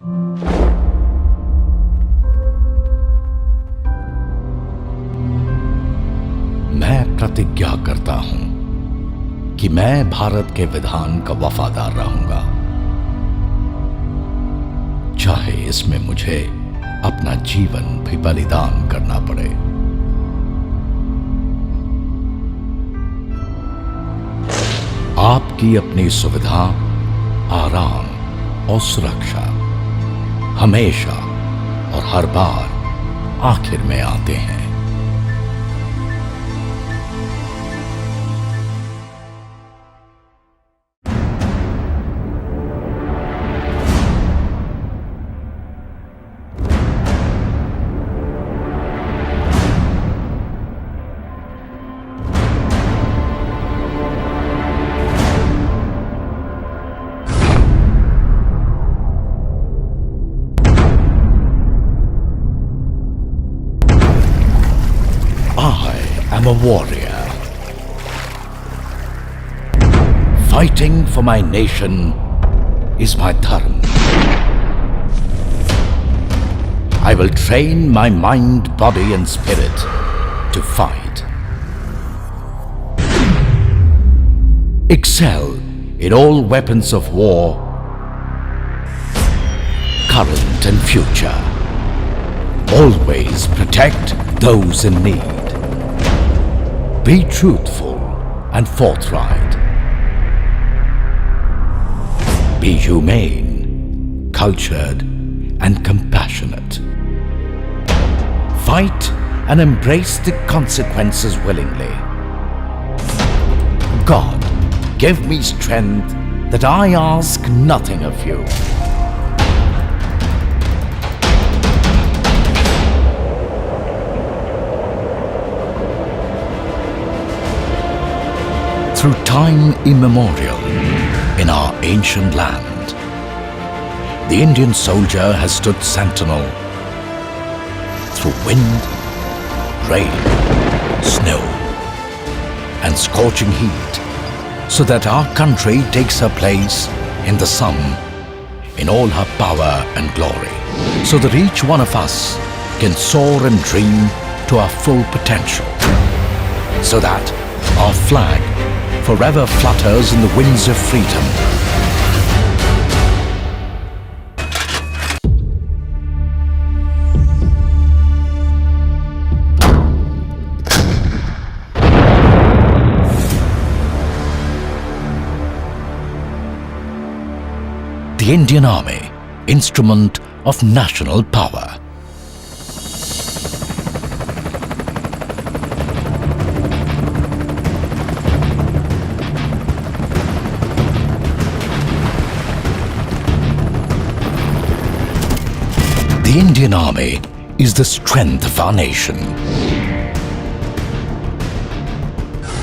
मैं प्रतिज्ञा करता हूं कि मैं भारत के विधान का वफादार रहूंगा, चाहे इसमें मुझे अपना जीवन भी बलिदान करना पड़े। आपकी अपनी सुविधा, आराम और सुरक्षा हमेशा और हर बार आखिर में आते हैं। I'm a warrior. Fighting for my nation is my dharma. I will train my mind, body and spirit to fight. Excel in all weapons of war, current and future. Always protect those in need. Be truthful and forthright. Be humane, cultured, and compassionate. Fight and embrace the consequences willingly. God, give me strength that I ask nothing of you. Through time immemorial in our ancient land, the Indian soldier has stood sentinel through wind, rain, snow, and scorching heat, so that our country takes her place in the sun in all her power and glory, so that each one of us can soar and dream to our full potential, so that our flag forever flutters in the winds of freedom. The Indian Army, instrument of national power. The Indian Army is the strength of our nation.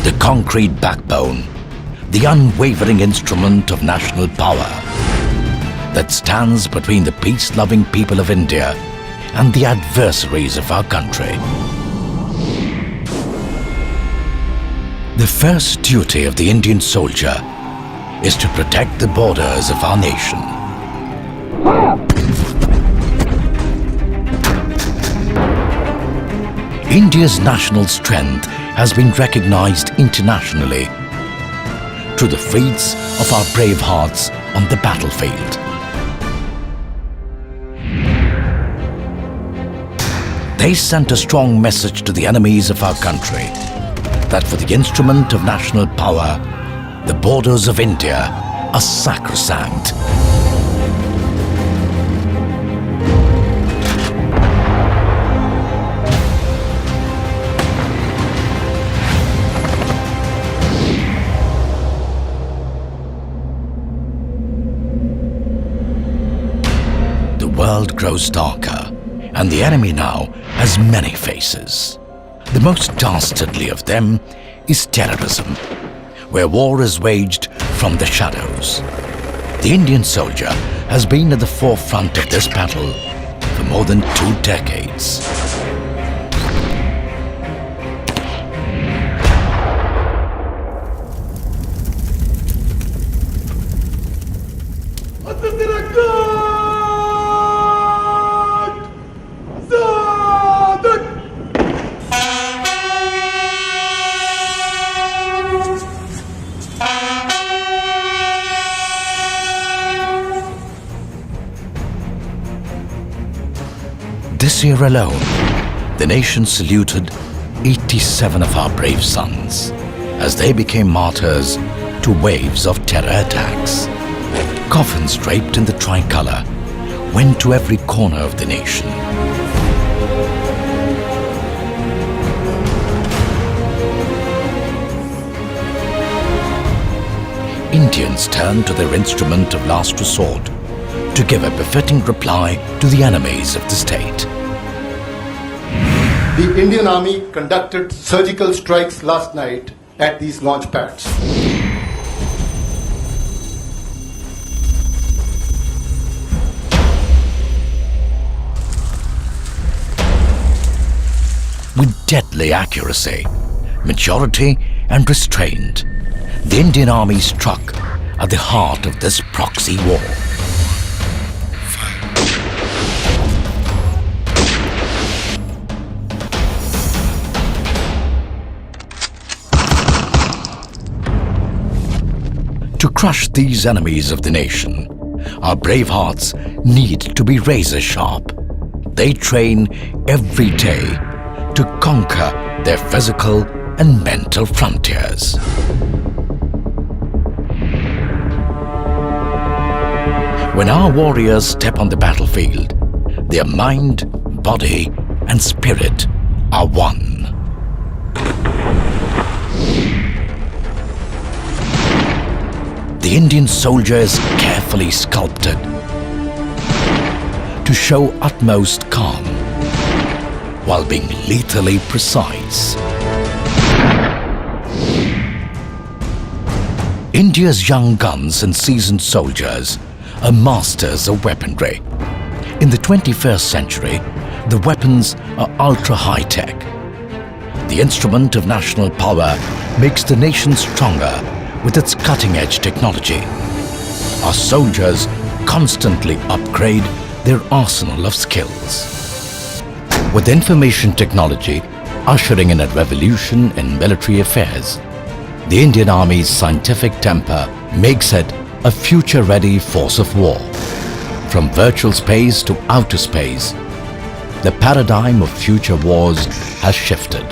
The concrete backbone, the unwavering instrument of national power that stands between the peace-loving people of India and the adversaries of our country. The first duty of the Indian soldier is to protect the borders of our nation. India's national strength has been recognized internationally through the feats of our brave hearts on the battlefield. They sent a strong message to the enemies of our country that for the instrument of national power, the borders of India are sacrosanct. The world grows darker, and the enemy now has many faces. The most dastardly of them is terrorism, where war is waged from the shadows. The Indian soldier has been at the forefront of this battle for more than 2 decades. This year alone, the nation saluted 87 of our brave sons as they became martyrs to waves of terror attacks. Coffins draped in the tricolour went to every corner of the nation. Indians turned to their instrument of last resort to give a befitting reply to the enemies of the state. The Indian Army conducted surgical strikes last night at these launch pads. With deadly accuracy, maturity and restraint, the Indian Army struck at the heart of this proxy war. To crush these enemies of the nation, our brave hearts need to be razor sharp. They train every day to conquer their physical and mental frontiers. When our warriors step on the battlefield, their mind, body, and spirit are one. The Indian soldier is carefully sculpted to show utmost calm while being lethally precise. India's young guns and seasoned soldiers are masters of weaponry. In the 21st century, the weapons are ultra high-tech. The instrument of national power makes the nation stronger with its cutting-edge technology. Our soldiers constantly upgrade their arsenal of skills. With information technology ushering in a revolution in military affairs, the Indian Army's scientific temper makes it a future-ready force of war. From virtual space to outer space, the paradigm of future wars has shifted.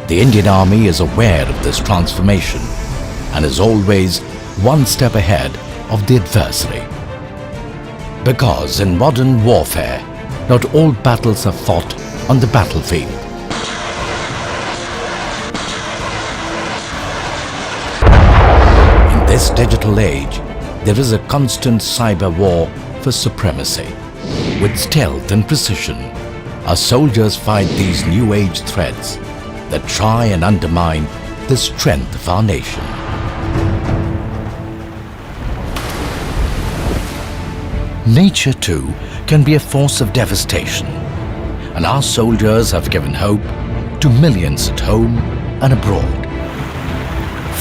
The Indian Army is aware of this transformation and is always one step ahead of the adversary. Because in modern warfare, not all battles are fought on the battlefield. In this digital age, there is a constant cyber war for supremacy. With stealth and precision, our soldiers fight these new age threats that try and undermine the strength of our nation. Nature too can be a force of devastation, and our soldiers have given hope to millions at home and abroad.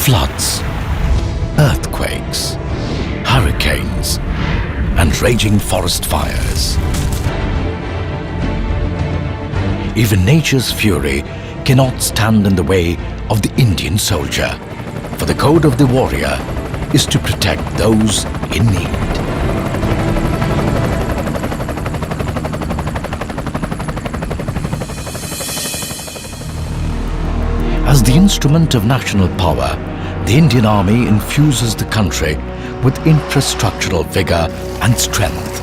Floods, earthquakes, hurricanes, and raging forest fires. Even nature's fury cannot stand in the way of the Indian soldier, for the code of the warrior is to protect those in need. As the instrument of national power, the Indian Army infuses the country with infrastructural vigor and strength.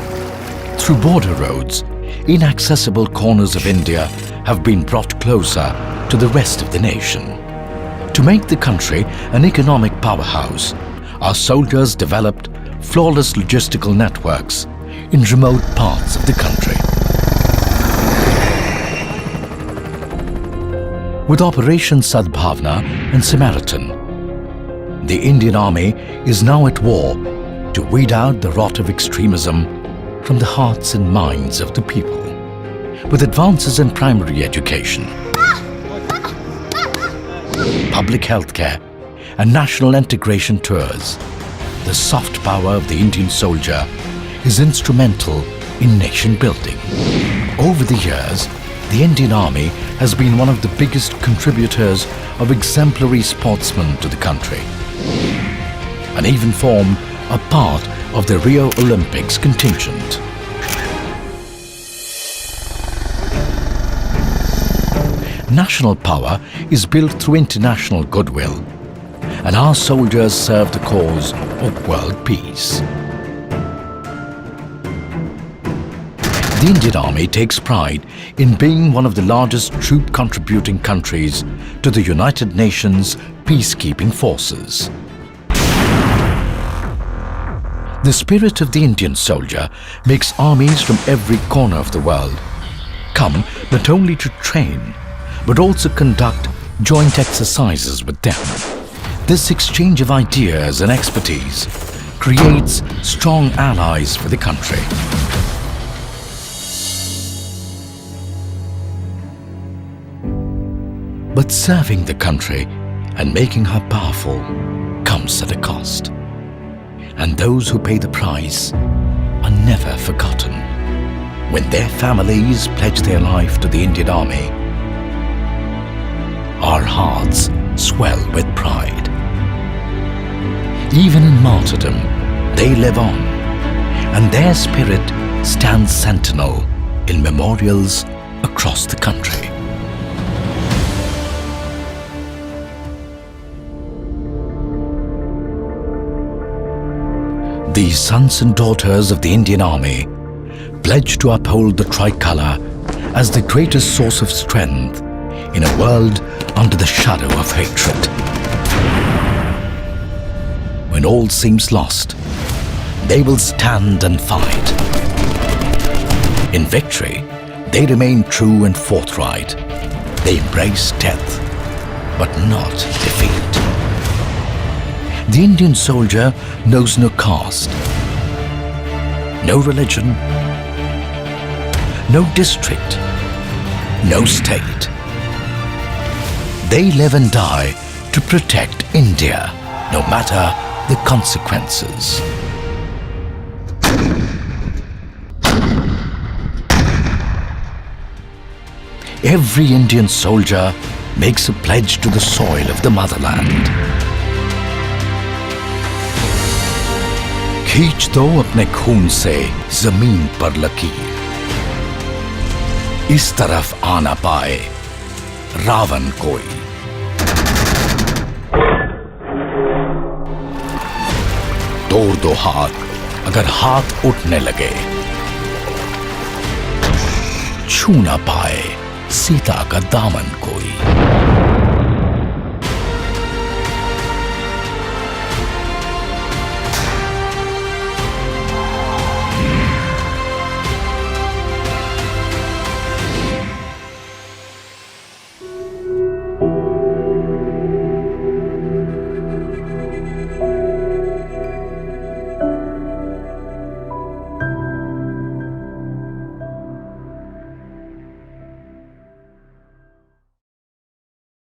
Through border roads, inaccessible corners of India have been brought closer to the rest of the nation. To make the country an economic powerhouse, our soldiers developed flawless logistical networks in remote parts of the country. With Operation Sadbhavna and Samaritan, the Indian Army is now at war to weed out the rot of extremism from the hearts and minds of the people. With advances in primary education, public health care, and national integration tours, the soft power of the Indian soldier is instrumental in nation building. Over the years, the Indian Army has been one of the biggest contributors of exemplary sportsmen to the country, and even formed a part of the Rio Olympics contingent. National power is built through international goodwill, and our soldiers serve the cause of world peace. The Indian Army takes pride in being one of the largest troop contributing countries to the United Nations peacekeeping forces. The spirit of the Indian soldier makes armies from every corner of the world come not only to train, but also conduct joint exercises with them. This exchange of ideas and expertise creates strong allies for the country. But serving the country and making her powerful comes at a cost. And those who pay the price are never forgotten. When their families pledge their life to the Indian Army, our hearts swell with pride. Even in martyrdom, they live on, and their spirit stands sentinel in memorials across the country. These sons and daughters of the Indian Army pledge to uphold the tricolour as the greatest source of strength in a world under the shadow of hatred. When all seems lost, they will stand and fight. In victory, they remain true and forthright. They embrace death, but not defeat. The Indian soldier knows no caste, no religion, no district, no state. They live and die to protect India, no matter the consequences. Every Indian soldier makes a pledge to the soil of the motherland. खींच दो अपने खून से जमीन पर लकीर, इस तरफ आ ना पाए रावण कोई। तोड़ दो हाथ अगर हाथ उठने लगे, छू ना पाए सीता का दामन कोई।